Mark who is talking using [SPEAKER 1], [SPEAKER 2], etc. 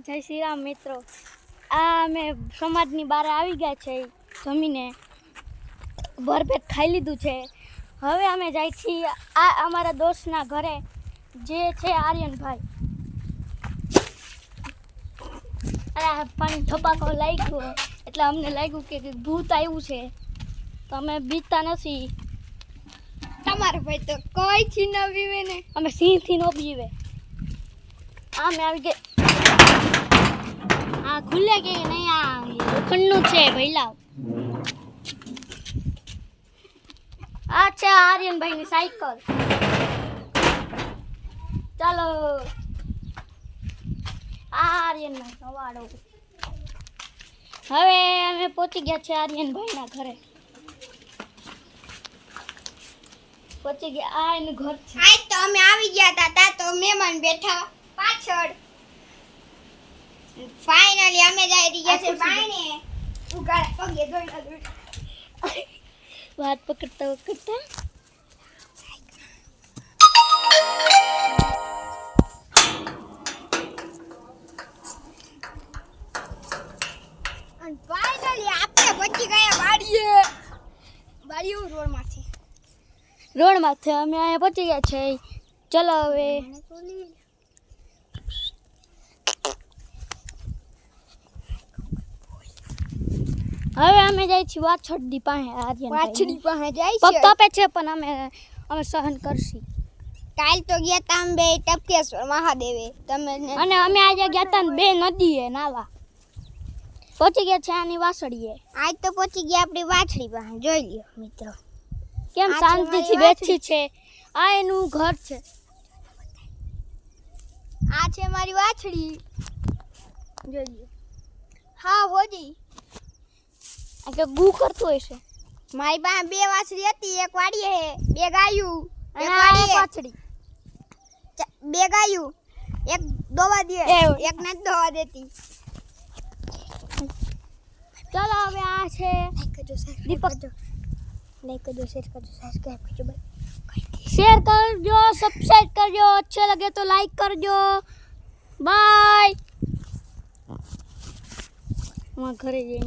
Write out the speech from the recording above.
[SPEAKER 1] જય શ્રી રામ મિત્રો, આ અમે સમાજની બહાર આવી ગયા છે, જમીને ભરપેટ ખાઈ લીધું છે. હવે અમે જાય છીએ આ અમારા દોસ્તના ઘરે, જે છે આર્યનભાઈ. આ પાણી ધબાકો લાગ્યો એટલે અમને લાગ્યું કે ભૂત આવ્યું છે, તો અમે બીતા નથી.
[SPEAKER 2] તમારે ભાઈ તો કોઈ થી ન પીવે ને,
[SPEAKER 1] અમે સિંહથી ન પીવે. અમે આવી ગયા. આ ખુલ્લે કે નહીં? આ લોખંડનું છે ભૈલાવ. આ છે આર્યનભાઈની સાયકલ. ચાલો, આર્યનભાઈ સવાડો. હવે અમે પહોંચી ગયા છે આર્યનભાઈના ઘરે. પહોંચી ગયા. આ એનું ઘર છે.
[SPEAKER 2] આજ તો અમે આવી ગયા હતા તો મહેમાન બેઠા પાછળ. ફાઇનલી અમે જઈ રહ્યા છે બાયને. ઉગાડા પગે દોડ્યા
[SPEAKER 1] વાત પકડતા પકડતા
[SPEAKER 2] અને ફાઇનલી આપણે પહોંચી ગયા વાડીએ. વાડીઓ
[SPEAKER 1] રોડમાંથી અમે અહીંયા પહોંચી ગયા છે. ચલો હવે અમે જાય છીએ વાછડી પાસે.
[SPEAKER 2] વાછડી પાસે જાય
[SPEAKER 1] પગ
[SPEAKER 2] છે.
[SPEAKER 1] તપે છે પણ અમે સહન કરશી.
[SPEAKER 2] કાલ તો ગયા તા અમે બે ટપકેશ્વર મહાદેવે. તમે
[SPEAKER 1] અને અમે આજે ગયા તા ને બે નદીએ નાવા. પહોંચી ગયા છે આની વાસળીએ.
[SPEAKER 2] આજ તો પહોંચી ગયા આપણી વાછડી પાસે. જોઈ લ્યો મિત્રો
[SPEAKER 1] કેમ
[SPEAKER 2] આ છે
[SPEAKER 1] શાંતિથી
[SPEAKER 2] મારી
[SPEAKER 1] બેઠી છે. આ એનું ઘર છે.
[SPEAKER 2] આ છે મારી વાછડી. જોઈ લ્યો. હા હોજી
[SPEAKER 1] આ કે ગુ કરતો હશે.
[SPEAKER 2] મારી પાસે બે વાછડી હતી. એક વાડીએ હે, બે ગાયું.
[SPEAKER 1] અને
[SPEAKER 2] એક
[SPEAKER 1] આ
[SPEAKER 2] વાડીએ
[SPEAKER 1] વાછડી.
[SPEAKER 2] બે ગાયું. એક દોવા દે, એક નથી દોવા દેતી.
[SPEAKER 1] ચાલો હવે આ છે દીપક.
[SPEAKER 2] લાઈક કરજો, શેર કરજો, સબસ્ક્રાઇબ કરજો ભાઈ.
[SPEAKER 1] शेयर करजो, सब्सक्राइब करजो, अच्छे लगे तो लाइक करजो. बाय. घरे जाइए